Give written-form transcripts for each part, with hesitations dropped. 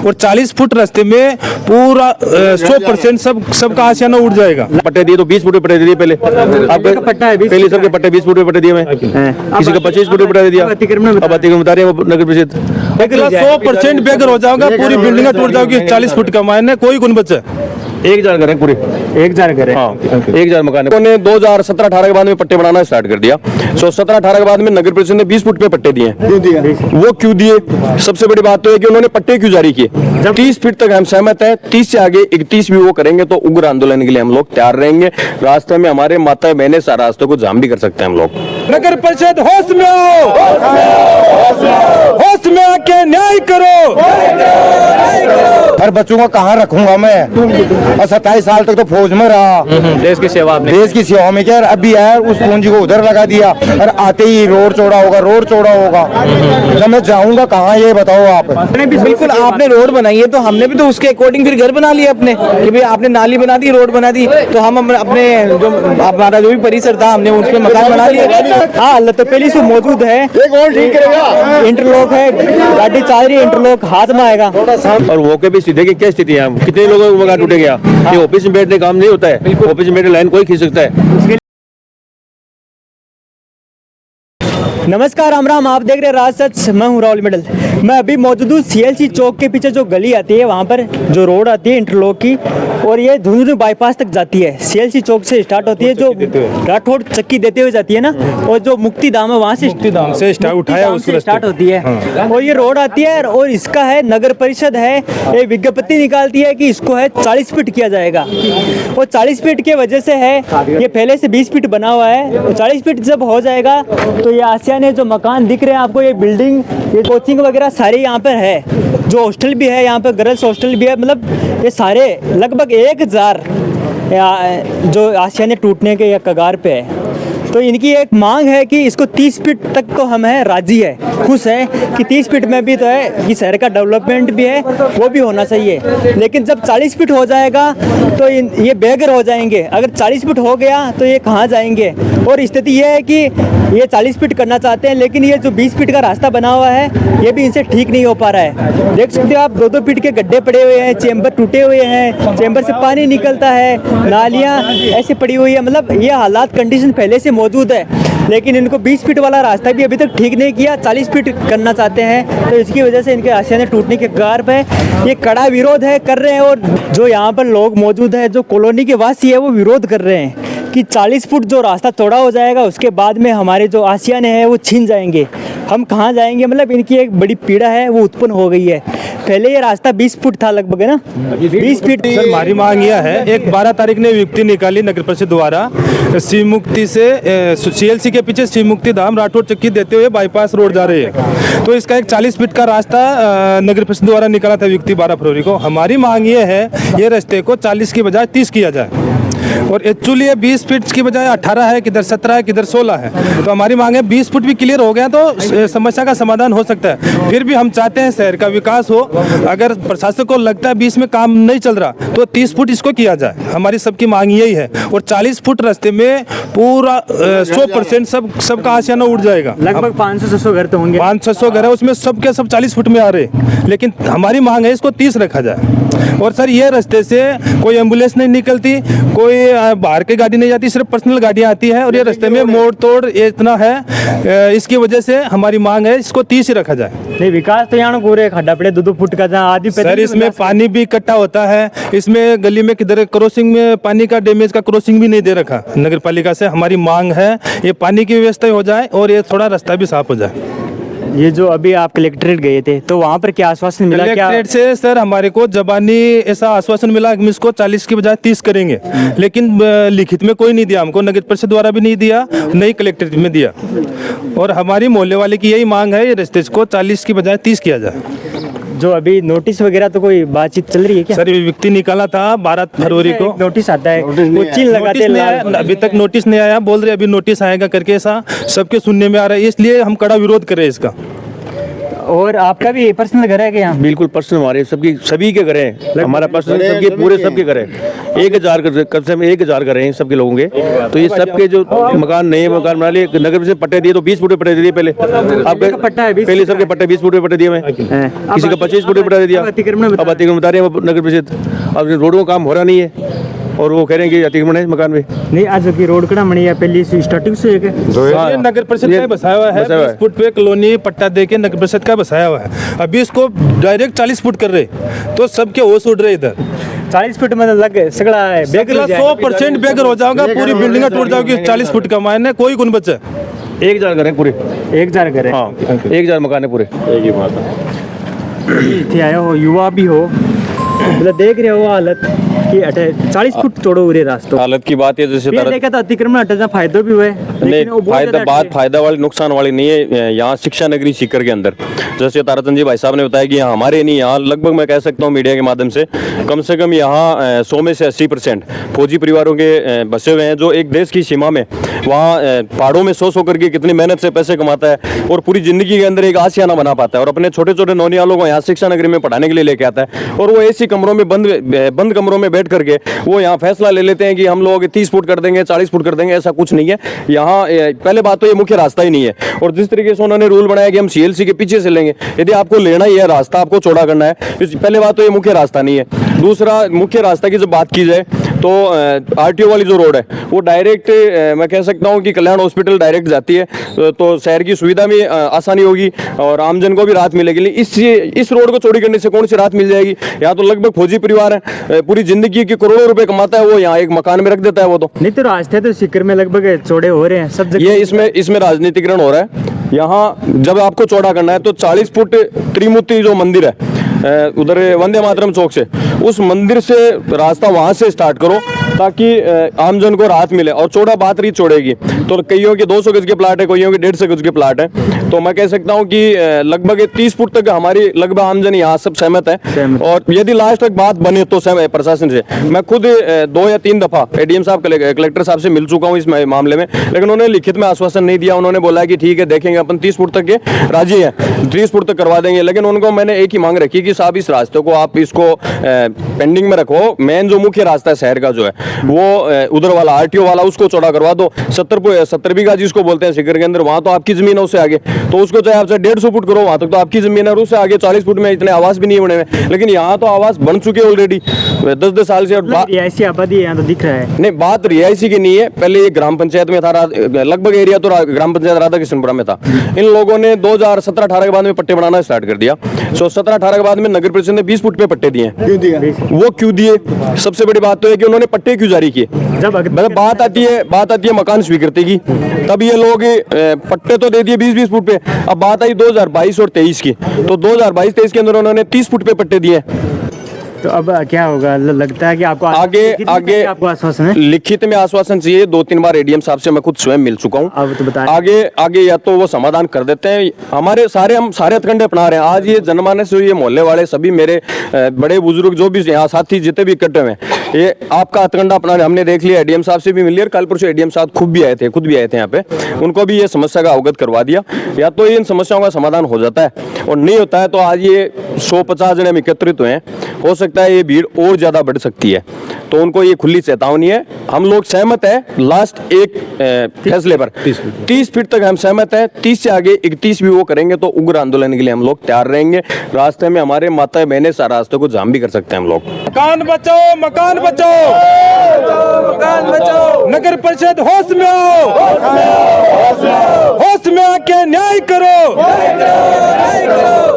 और 40 फुट रास्ते में पूरा 100% सबका आशियाना उड़ जाएगा। पट्टे दिए तो 20 फुट पट्टे दिए पहले, अब पट्टा है 20 पहले सबके पट्टे 20 फुट पट्टे दिए मैं, किसी का 25 फुट पट्टा दिया। अब अतिक्रमण बता रहे हैं वो नगर परिषद 100% बेघर हो जाओगा, पूरी बिल्डिंग टूट जाओगी। 40 फुट का मायने कोई गुण बचे। 1000 घर है पूरे, 1000 घर है। हाँ 1000 मकान है। उन्होंने 2017-18 के बाद में पट्टे बनाना स्टार्ट कर दिया। 17-18 के बाद में नगर परिषद ने 20 फुट पे पट्टे दिए। वो क्यों दिए? सबसे बड़ी बात तो है कि उन्होंने पट्टे क्यों जारी किए। 30 फीट तक हम सहमत हैं, 30 से आगे 31 भी वो करेंगे तो उग्र आंदोलन के लिए हम लोग तैयार रहेंगे। रास्ते में हमारे माता बहने सारे रास्तों को जाम भी कर सकते हैं हम लोग। नगर परिषद होश में आओ, होश में आके न्याय करो। हर बच्चों को कहाँ रखूंगा मैं, और 27 साल तक तो फौज में रहा, देश की सेवा आपने, देश की सेवा में क्या। अभी यार उस पूंजी को उधर लगा दिया और आते ही रोड चौड़ा होगा, रोड चौड़ा होगा, जब मैं जाऊंगा कहाँ ये बताओ आप। बिल्कुल आपने रोड बनाई है तो हमने भी तो उसके अकॉर्डिंग फिर घर बना लिया अपने, कि भाई आपने नाली बना दी, रोड बना दी, तो हम अपने जो हमारा जो भी परिसर था हमने उस पर मकान बना लिया। हाँ लतपेली से मौजूद है, इंटरलॉक है, गाड़ी चल रही है, इंटरलॉक हाथ में आएगा। और वो के भी सीधे की क्या स्थिति है, कितने लोगों को मकान टूटे गया। ये ऑफिस में बैठने काम नहीं होता है, ऑफिस में बैठे लाइन कोई खींच सकता है। नमस्कार राम राम, आप देख रहे हैं राज सच, मैं हूँ राहुल मेडल। मैं अभी मौजूद हूँ CLC चौक के पीछे जो गली आती है वहाँ पर जो रोड आती है इंटरलॉक की, और ये धुंधुनु बाईपास तक जाती है। CLC चौक से स्टार्ट होती है, जो राठौड़ चक्की देते हुए जाती है ना, और जो मुक्ति धाम है वहाँ से स्टार्ट होती है। और ये रोड आती है और इसका है नगर परिषद है, ये विज्ञप्ति निकालती है कि इसको है 40 फीट किया जाएगा। और 40 फीट के वजह से है, ये पहले से 20 फीट बना हुआ है, और 40 फीट जब हो जाएगा तो ये आसियाने जो मकान दिख रहे हैं आपको, ये बिल्डिंग, ये कोचिंग वगैरह सारे यहाँ पर है, जो हॉस्टल भी है यहाँ पर, गर्ल्स हॉस्टल भी है, मतलब ये सारे लगभग 1000 जो आसियाने टूटने के या कगार पे है। तो इनकी एक मांग है कि इसको 30 फीट तक तो हम है राजी है, खुश है कि 30 फीट में भी तो है कि शहर का डेवलपमेंट भी है, वो भी होना चाहिए। लेकिन जब 40 फीट हो जाएगा तो ये बेघर हो जाएंगे। अगर 40 फीट हो गया तो ये कहाँ जाएंगे। और स्थिति ये है कि ये 40 फीट करना चाहते हैं, लेकिन ये जो 20 फीट का रास्ता बना हुआ है ये भी इनसे ठीक नहीं हो पा रहा है। देख सकते हो आप, 2-2 फीट के गड्ढे पड़े हुए हैं, चैम्बर टूटे हुए हैं, चैम्बर से पानी निकलता है, नालियाँ ऐसे पड़ी हुई है, मतलब ये हालात कंडीशन पहले से मौजूद है। लेकिन इनको 20 फीट वाला रास्ता भी अभी तक ठीक नहीं किया, 40 फीट करना चाहते हैं। तो इसकी वजह से इनके आशियाने टूटने के कगार पे ये कड़ा विरोध है कर रहे हैं। और जो यहाँ पर लोग मौजूद है, जो कॉलोनी के वासी है, वो विरोध कर रहे हैं कि 40 फुट जो रास्ता चौड़ा हो जाएगा उसके बाद में हमारे जो आशियाने हैं वो छीन जाएंगे, हम कहाँ जाएंगे। मतलब इनकी एक बड़ी पीड़ा है वो उत्पन्न हो गई है। पहले ये रास्ता 20 फुट था लगभग, है ना, 20 फीट। सर हमारी मांग यह है, एक 12 तारीख ने विज्ञप्ति निकाली नगर परिषद द्वारा, शिव मुक्ति से CLC के पीछे शिव मुक्ति धाम राठौड़ चक्की देते हुए बाईपास रोड जा रही है। तो इसका एक 40 फीट का रास्ता नगर परिषद द्वारा निकाला था विज्ञप्ति 12 फरवरी को। हमारी मांग ये है, ये रास्ते को 40 की बजाय 30 किया जाए। और एक्चुअली ये 20 फीट की बजाय 18 है, किधर 17 है, किधर 16 है। तो हमारी मांग है 20 फुट भी क्लियर हो गया तो समस्या का समाधान हो सकता है। फिर भी हम चाहते हैं शहर का विकास हो। अगर प्रशासन को लगता है 20 में काम नहीं चल रहा तो 30 फुट इसको किया जाए। हमारी सबकी मांग यही है। और 40 फुट रास्ते में पूरा 100% सबका आशियाना उड़ जाएगा। लगभग 500-600 घर तो होंगे, 500-600 घर है, उसमें सबके सब 40 फुट में आ रहे। लेकिन हमारी मांग है इसको 30 रखा जाए। और सर ये रास्ते से कोई एम्बुलेंस नहीं निकलती, कोई बाहर की गाड़ी नहीं जाती, सिर्फ पर्सनल गाड़ियाँ आती है। और ये रास्ते में मोड़ तोड़ इतना है, इसकी वजह से हमारी मांग है इसको 30 ही रखा जाए। नहीं विकास तो यहाँ पूरे खड्डा पड़े 2-2 फुट का, जहाँ आदि सर इसमें पानी भी इकट्ठा होता है, इसमें गली में किधर क्रॉसिंग में पानी का डैमेज का क्रॉसिंग भी नहीं दे रखा नगर पालिका से। हमारी मांग है ये पानी की व्यवस्था हो जाए और ये थोड़ा रास्ता भी साफ हो जाए। ये जो अभी आप कलेक्ट्रेट गए थे तो वहाँ पर क्या आश्वासन मिला? कलेक्ट्रेट से सर हमारे को जबानी ऐसा आश्वासन मिला कि इसको 40 की बजाय 30 करेंगे, लेकिन लिखित में कोई नहीं दिया हमको, नगर परिषद द्वारा भी नहीं दिया, नहीं कलेक्ट्रेट में दिया। और हमारी मोहल्ले वाले की यही मांग है, ये रास्ते को 40 की बजाय 30 किया जाए। जो अभी नोटिस वगैरह तो कोई बातचीत चल रही है क्या? सर व्यक्ति निकाला था 12 फरवरी को, नोटिस आता है, वो चिन्ह लगाते हैं, अभी तक नोटिस नहीं आया, बोल रहे अभी नोटिस आएगा करके, ऐसा सबके सुनने में आ रहा है। इसलिए हम कड़ा विरोध कर रहे हैं इसका। और आपका भी पर्सनल घर है क्या यहाँ? बिल्कुल पर्सनल हमारे सबकी सभी के घर हैं, हमारा पर्सनल सबके पूरे सबके घर है। 1000 कम से कम 1000 घर हैं सबके लोगों के। तो ये सबके जो मकान नए मकान बना लिए, नगर से पट्टे दिए तो 20 फुट पे पट्टे दिए पहले। अब पट्टा है 20 पहले सबके पट्टे 20 फुट पे पट्टे दिए, मैं किसी का 25 फुट पे पट्टा दे दिया। अब अतिक्रमण अब अतिक्रमण बता रहे हैं नगर परिषद। अब रोडों का काम हो रहा नहीं है और वो कह रहे हैं कि अतिक्रमण है मकान में। नहीं, आज की रोड कड़ा मणी है पहली स्टार्टिंग से एक है। ये नगर परिषद का बसाया हुआ है, 20 फुट पे कॉलोनी पट्टा दे के नगर परिषद का बसाया हुआ है। अभी इसको डायरेक्ट 40 फुट कर रहे, तो सबके होश उड़ रहे इधर। 40 फुट में लग सगड़ा है, बेगर हो जाएगा। 100% बेगर हो जाएगा, पूरी बिल्डिंग टूट जाएगी 40 फुट का मायने कोई गुण बचा। 1000 घर हैं पूरे। 1000 घर है। हाँ 1000 मकान है पूरे। एक ही बात है। इतने आया हो, युवा भी हो, मतलब देख रहे हो हालत कि 40 फुट तोड़ो उरे रास्तों। हालत की बात है जैसे ये देखा तो अतिक्रमण हटा फायदे भी हुए, नहीं, फायदा वाली नुकसान वाली नहीं है। यहाँ शिक्षा नगरी सीकर के अंदर जैसे ताराचंद जी भाई साहब ने बताया कि यहाँ हमारे नहीं, यहाँ लगभग मैं कह सकता हूँ मीडिया के माध्यम से कम यहाँ 100 में से 80% फौजी परिवारों के बसे हुए हैं, जो एक देश की सीमा में वहाँ पहाड़ों में 100 करके कितनी मेहनत से पैसे कमाता है और पूरी जिंदगी के अंदर एक आशियाना बना पाता है और अपने छोटे छोटे नौनियालों को यहाँ शिक्षा नगरी में पढ़ाने के लिए लेके आता है। और वो ऐसी कमरों में बंद कमरों में बैठ करके वो यहाँ फैसला ले लेते हैं कि हम लोग 30 फुट कर देंगे, 40 फुट कर देंगे। ऐसा कुछ नहीं है यहाँ। पहले बात तो ये मुख्य रास्ता ही नहीं है, और जिस तरीके से उन्होंने रूल बनाया कि हम CLC के पीछे से लेंगे, यदि आपको लेना ही है रास्ता, आपको चौड़ा करना है, पहले बात तो ये मुख्य रास्ता नहीं है। दूसरा, मुख्य रास्ता की जब बात की जाए तो RTO वाली जो रोड है वो डायरेक्ट मैं कह सकता हूँ कि कल्याण हॉस्पिटल डायरेक्ट जाती है, तो शहर की सुविधा में आसानी होगी और आमजन को भी राहत मिलेगी। इस रोड को चौड़ी करने से कौन सी राहत मिल जाएगी? यहाँ तो लगभग फौजी परिवार है, पूरी जिंदगी के करोड़ों रुपए कमाता है, वो यहाँ एक मकान में रख देता है। वो तो नहीं, तो रास्ते तो सीकर में लगभग चौड़े हो रहे हैं सब जगह। ये इसमें राजनीतिकरण हो रहा है। यहाँ जब आपको चौड़ा करना है तो 40 फुट त्रिमूर्ति जो मंदिर है उधर वंदे मातरम चौक से, उस मंदिर से रास्ता वहां से स्टार्ट करो ताकि आमजन को राहत मिले। और चौड़ा बात रही चौड़ेगी तो कईयों के 200 गज के प्लाट है, कईयों के 150 गज के प्लाट है, तो मैं कह सकता हूं कि लगभग 30 फुट तक हमारी लगभग आमजन यहाँ सब सहमत है। और यदि लास्ट तक बात बने तो प्रशासन से मैं खुद 2 या 3 दफा ADM साहब कलेक्टर साहब से मिल चुका हूँ इस मामले में, लेकिन उन्होंने लिखित में आश्वासन नहीं दिया। उन्होंने बोला कि ठीक है देखेंगे, अपन 30 फुट तक के राजी है, 30 फुट तक करवा देंगे। लेकिन उनको मैंने एक ही मांग रखी कि साहब इस रास्ते को आप इसको पेंडिंग में रखो, मेन जो मुख्य रास्ता है शहर का जो है वो उधर वाला RTO वाला उसको चौड़ा करवा दो। 70 बीघा जिसको बोलते हैं सीकर के अंदर, वहां तो आपकी जमीन है, उससे आगे तो उसको चाहे आपसे 150 फुट करो, वहां तक तो आपकी जमीन है, उससे आगे 40 फुट में इतने आवास भी नहीं बने हुए। लेकिन यहाँ तो आवास बन चुके ऑलरेडी 10-10 साल से। रिहायशी आबादी यहाँ तो दिख रहा है। नहीं, बात रिहायशी की नहीं है, पहले ये ग्राम पंचायत में था, लगभग एरिया तो ग्राम पंचायत राधा किशनपुरा में था। इन लोगों ने 2017-18 के बाद में पट्टे बनाना स्टार्ट कर दिया। 17-18 के बाद में नगर परिषद ने 20 फुट पे पट्टे दिए। वो क्यों दिए? सबसे बड़ी बात तो है कि उन्होंने पट्टे क्यों जारी किए? जब बात आती है मकान स्वीकृति की, तब ये लोग पट्टे तो दे दिए 20-20 फुट पे। अब बात आई 2022 और 23 की, तो 2022-23 के अंदर उन्होंने 30 फुट पे पट्टे दिए। तो अब क्या होगा? लगता है कि आपको आगे आपको आश्वासन है? लिखित में आश्वासन चाहिए। 2-3 बार ADM साहब से मैं खुद स्वयं मिल चुका हूँ। अब तो बताएं। आगे या तो वो समाधान कर देते हैं। हम सारे हथकंडे अपना रहे हैं। आज ये जनमानस ये मोहल्ले वाले सभी मेरे बड़े बुजुर्ग जो भी यहाँ साथी जितने भी इकट्ठे हुए, ये आपका हथकंडा अपना रहे। हमने देख लिया, ADM साहब से भी मिल लिया, कल परसों ADM साहब खुद भी आए थे यहाँ पे, उनको भी ये समस्या का अवगत करवा दिया। या तो इन समस्याओं का समाधान हो जाता है, और नहीं होता है तो आज ये 150 जने एकत्रित हुए हैं, हो सकता है ये भीड़ और ज्यादा बढ़ सकती है। तो उनको ये खुली चेतावनी है। हम लोग सहमत है लास्ट एक फैसले पर 30 फीट तक हम सहमत है। 30 से आगे 31 भी वो करेंगे तो उग्र आंदोलन के लिए हम लोग तैयार रहेंगे। रास्ते में हमारे माता बहने सारा रास्ते को जाम भी कर सकते हैं हम लोग। मकान बचाओ, मकान बचाओ, मकान बचाओ। नगर परिषद होश में आओ, होश में आके न्याय करो,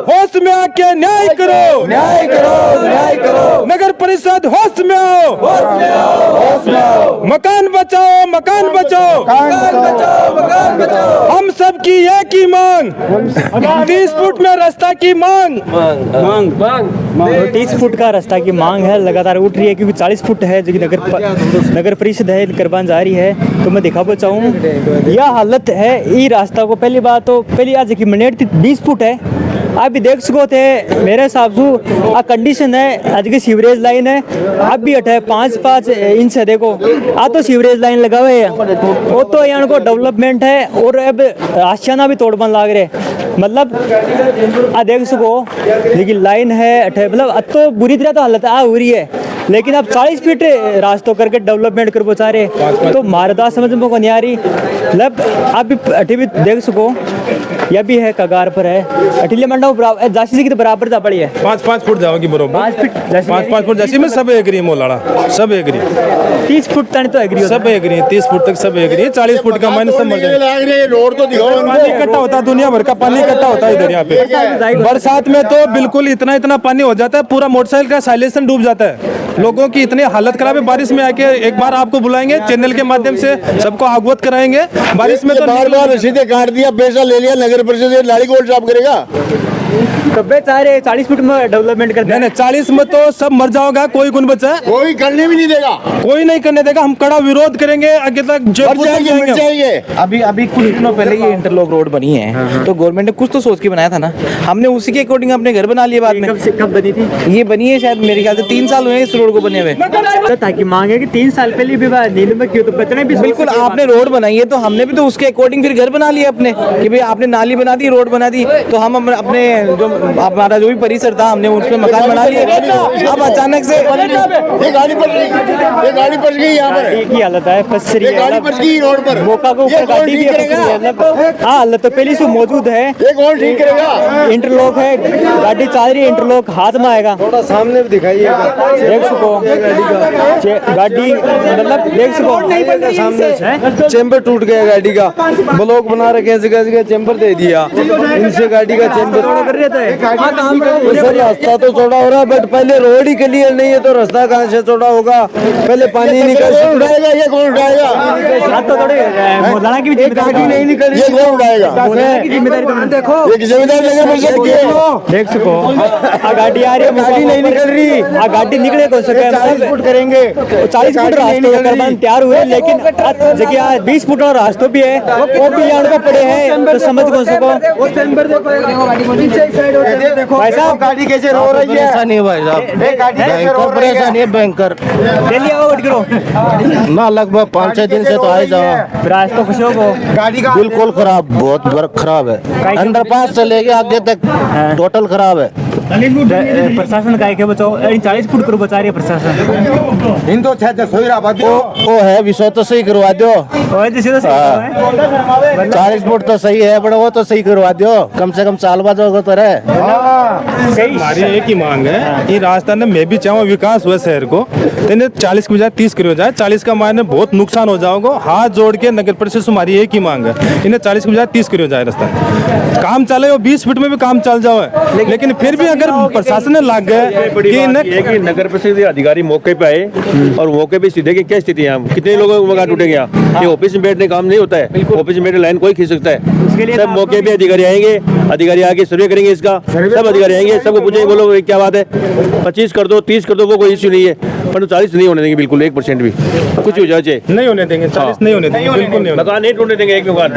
होश में आके न्याय करो, नगर परिषद होश में आओ, मकान बचाओ, मकान बचाओ, हम सबकी एक ही मांग, 30 फुट में रास्ता की मांग। 30 फुट का रास्ता की मांग है, लगातार उठ रही है, क्योंकि 40 फुट है जो कि नगर परिषद है करवान जा रही है। तो मैं दिखाना चाहूँ यह हालत है ये रास्ता को। पहली बात तो आज की मिनट 20 फुट है। आप भी देख सको थे मेरे हिसाब से आ कंडीशन है। आज की सीवरेज लाइन है, आप भी हटे 5-5 इंच है। देखो आ तो सीवरेज लाइन लगा हुए है, वो तो यहाँ को डेवलपमेंट है, और अब आशियाना भी तोड़ बन लाग रहे। मतलब आ देख सको लेकिन लाइन है अठे मतलब अब तो बुरी तरह तो हालत आ हो रही है लेकिन अब 40 फीट रास्तों करके डेवलपमेंट कर पहुंचा रहे तो मारदा समझ में को नहीं आ रही मतलब आप भी अठे भी देख सको यह भी है कगार पर है अठिले मंडा बराबर जासी की तो बराबर जा पड़ी है 5-5 फुट जाओगी बरोबर 5 फीट जासी 5-5 फुट जैसे में सब एग्री मोलाड़ा सब एग्री 30 फुट तक तो एग्री सब एग्री 30 फुट तक सब एग्री 40 फुट का माइनस सब मर जाए रोड तो दिखाओ पानी इकट्ठा होता है दुनिया भर का पानी इकट्ठा होता है इधर यहाँ पे बरसात में तो बिल्कुल इतना पानी हो जाता है पूरा मोटरसाइकिल का साइलेंसर डूब जाता है लोगों की इतनी हालत खराब है बारिश में आके एक बार आपको बुलाएंगे चैनल के माध्यम से सबको अवगत कराएंगे बारिश में तो बार बार रसीदें काट दिया पैसा ले लिया नगर परिषद ये लाड़ी गोल्ड साफ करेगा तो बेचारे 40 फुट में डेवलपमेंट कर नहीं 40 में तो सब मर जाओगा कोई कौन बचा है कोई करने भी नहीं देगा कोई नहीं करने देगा हम कड़ा विरोध करेंगे आगे तक मर जयपुर तक जाएंगे मिट जाएंगे जाएंगे अभी कुछ दिनों पहले ये इंटरलॉक रोड बनी है तो गवर्नमेंट ने कुछ तो सोच के बनाया था ना हमने उसी के अकॉर्डिंग अपने घर बना लिए बाद में कब बनी थी ये बनी है शायद मेरे ख्याल से 3 साल हुए हैं इस रोड को बने हुए तो ताकि मांगे कि 3 साल पहले भी नींद में क्यों तो बचने भी बिल्कुल आपने रोड बनाई है तो हमने भी तो उसके अकॉर्डिंग फिर घर बना लिए अपने कि भाई आपने नाली बना दी रोड बना दी तो हम अपने जो हमारा जो भी परिसर था हमने उसमें मकान बना लिए अब अचानक से ये गाड़ी पड़ गई यहाँ पर एक ही हालत है फंस रही ये गाड़ी है पड़ गई रोड पर मौका को ये ऊपर कौन गाड़ी भी ठीक है, फंस रही है, करेगा मतलब हाँ हालत तो पहले से मौजूद है ये कौन ठीक करेगा इंटरलॉक है गाड़ी चल रही है इंटरलॉक हाथ में आएगा थोड़ा सामने भी दिखाइए देख सको गाड़ी मतलब देख सको सामने चेम्बर टूट गया गाड़ी का ब्लॉक बना रखे हैं जगह जगह चेम्बर दे दिया इनसे गाड़ी का चेम्बर कर रहे थे सर रास्ता तो चौड़ा हो रहा है बट पहले रोड ही क्लियर नहीं है तो रास्ता कहाँ से चौड़ा होगा पहले पानी निकल उठाएगा ये कौन उठाएगा हाथ तो थोड़े मौलाना की भी गाड़ी नहीं निकल ये कौन उठाएगा मौलाना की जिम्मेदारी तो देखो ये जिम्मेदारी नगर परिषद की है देख सको आ गाड़ी आ रही है गाड़ी नहीं निकल रही आ गाड़ी निकले कौन सके 40 फुट करेंगे 40 फुट रास्तों का करवाने तैयार हुए लेकिन जगह 20 फुट और रास्तों भी है वो भी यहाँ पे पड़े हैं तो समझ कौन सको भाई साहब गाड़ी कैसे रो रही है ऐसा नहीं भाई साहब परेशानी है बैंकर दिल्ली आओ उठ करो ना लगभग 5-6 दिन से तो आए जाओ रास्तों खुशियों को गाड़ी का बिल्कुल खराब बहुत वर्क खराब है अंडरपास से लेके आगे तक टोटल खराब है प्रशासन का है बचाओ 40 फुट करो बचा रही है प्रशासन इन तो छह सोई रहा बात वो है विषय तो सही करवा दो और जैसे तो सही है 40 फुट तो सही है बट वो तो सही करवा दो कम से कम साल बाद होगा तो रहे हमारी एक ही मांग है ये रास्ता ने मैं भी चाहूँ विकास हुआ शहर को तो इन्हें 40 की बजाय 30 करो जाए 40 का मायने बहुत नुकसान हो जाओगे हाथ जोड़ के नगर परिषद से हमारी एक ही मांग है इन्हें 40 की बजाय 30 करो जाए रास्ता काम चले वो 20 फीट में भी काम चल जाओ लेकिन फिर भी अगर प्रशासन ने लाग गए कि इन्हें नगर परिषद अधिकारी मौके पे आए और मौके पे सीधे की क्या स्थिति है यहाँ कितने लोगों को मकान टूटेंगे यहाँ ये ऑफिस में बैठने काम नहीं होता है ऑफिस में बैठे लाइन कोई खींच सकता है सब मौके पे अधिकारी आएंगे अधिकारी आके सर्वे करेंगे इसका सब अधिकारी आएंगे सबको पूछेंगे बोलो ये क्या बात है 25 कर दो 30 कर दो वो कोई इश्यू नहीं है पर 40 नहीं होने देंगे बिल्कुल 1% भी कुछ हो जाए नहीं होने देंगे 40 नहीं होने देंगे बिल्कुल नहीं होने मकान नहीं टूटने देंगे एक मकान